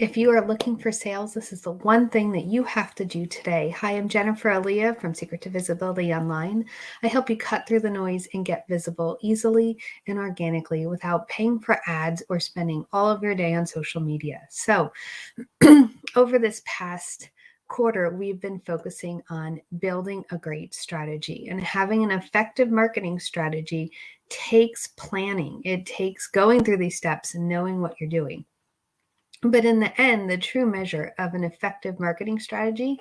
If you are looking for sales, this is the one thing that you have to do today. Hi, I'm Jennifer Aaliyah from Secret to Visibility Online. I help you cut through the noise and get visible easily and organically without paying for ads or spending all of your day on social media. So, over this past quarter, we've been focusing on building a great strategy, and having an effective marketing strategy takes planning. It takes going through these steps and knowing what you're doing. But in the end, the true measure of an effective marketing strategy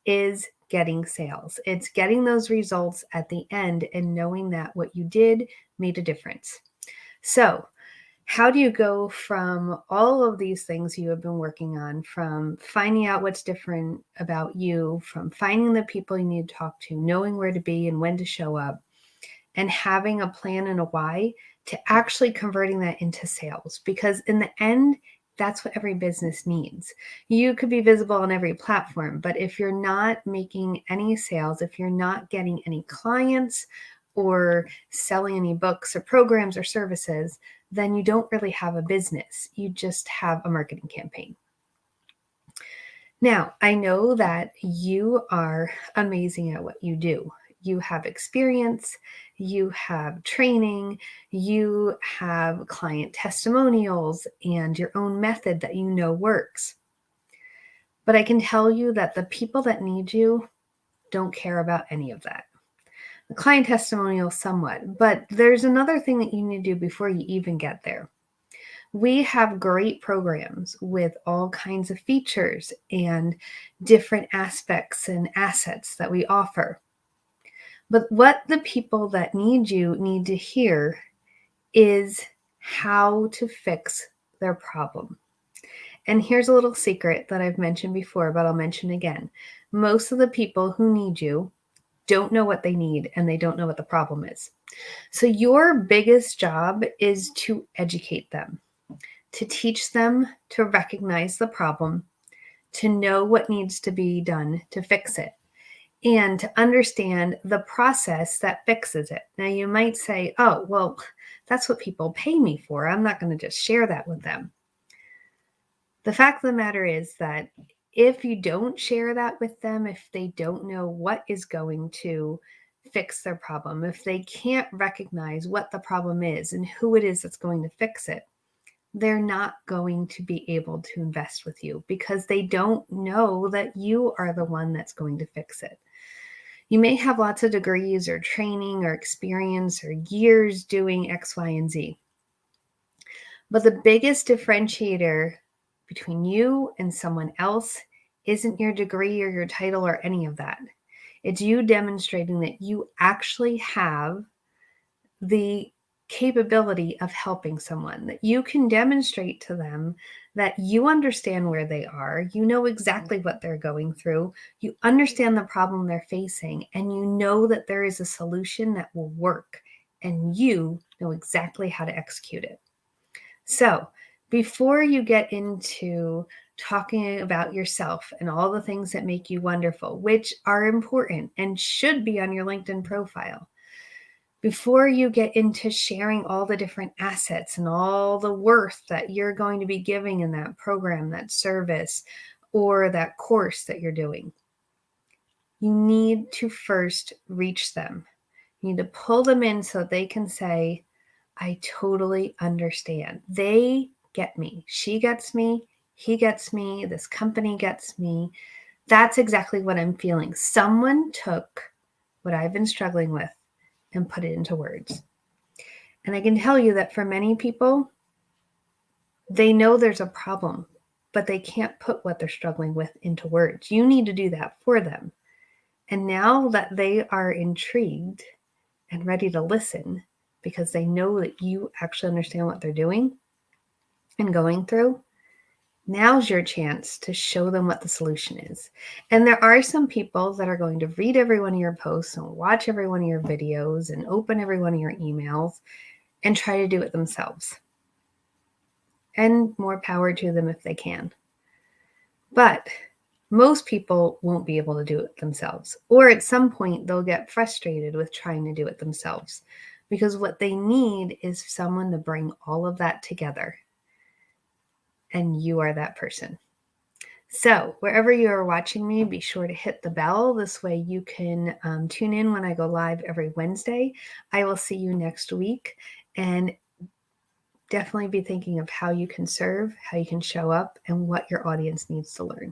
is getting sales. It's getting those results at the end and knowing that what you did made a difference. So, how do you go from all of these things you have been working on, from finding out what's different about you, from finding the people you need to talk to, knowing where to be and when to show up, and having a plan and a why, to actually converting that into sales? Because in the end, that's what every business needs. You could be visible on every platform, but if you're not making any sales, if you're not getting any clients or selling any books or programs or services, then you don't really have a business. You just have a marketing campaign. Now, I know that you are amazing at what you do. You have experience, you have training, you have client testimonials, and your own method that you know works. But I can tell you that the people that need you don't care about any of that. The client testimonial somewhat, but there's another thing that you need to do before you even get there. We have great programs with all kinds of features and different aspects and assets that we offer. But what the people that need you need to hear is how to fix their problem. And here's a little secret that I've mentioned before, but I'll mention again. Most of the people who need you don't know what they need, and they don't know what the problem is. So your biggest job is to educate them, to teach them to recognize the problem, to know what needs to be done to fix it, and to understand the process that fixes it. Now, you might say, oh, well, that's what people pay me for. I'm not going to just share that with them. The fact of the matter is that if you don't share that with them, if they don't know what is going to fix their problem, if they can't recognize what the problem is and who it is that's going to fix it, they're not going to be able to invest with you because they don't know that you are the one that's going to fix it. You may have lots of degrees or training or experience or years doing X, Y, and Z. But the biggest differentiator between you and someone else isn't your degree or your title or any of that. It's you demonstrating that you actually have the capability of helping someone, that you can demonstrate to them that you understand where they are, you know exactly what they're going through, you understand the problem they're facing, and you know that there is a solution that will work, and you know exactly how to execute it. So, before you get into talking about yourself and all the things that make you wonderful, which are important and should be on your LinkedIn profile, before you get into sharing all the different assets and all the worth that you're going to be giving in that program, that service, or that course that you're doing, you need to first reach them. You need to pull them in so they can say, I totally understand. They get me. She gets me. He gets me. This company gets me. That's exactly what I'm feeling. Someone took what I've been struggling with and put it into words. And I can tell you that for many people, they know there's a problem, but they can't put what they're struggling with into words. You need to do that for them. And now that they are intrigued and ready to listen, because they know that you actually understand what they're doing and going through, now's your chance to show them what the solution is. And there are some people that are going to read every one of your posts and watch every one of your videos and open every one of your emails and try to do it themselves. And more power to them if they can. But most people won't be able to do it themselves. Or at some point, they'll get frustrated with trying to do it themselves, because what they need is someone to bring all of that together. and you are that person. So wherever you are watching me, be sure to hit the bell. This way you can tune in when I go live every Wednesday. I will see you next week, and definitely be thinking of how you can serve, how you can show up, and what your audience needs to learn.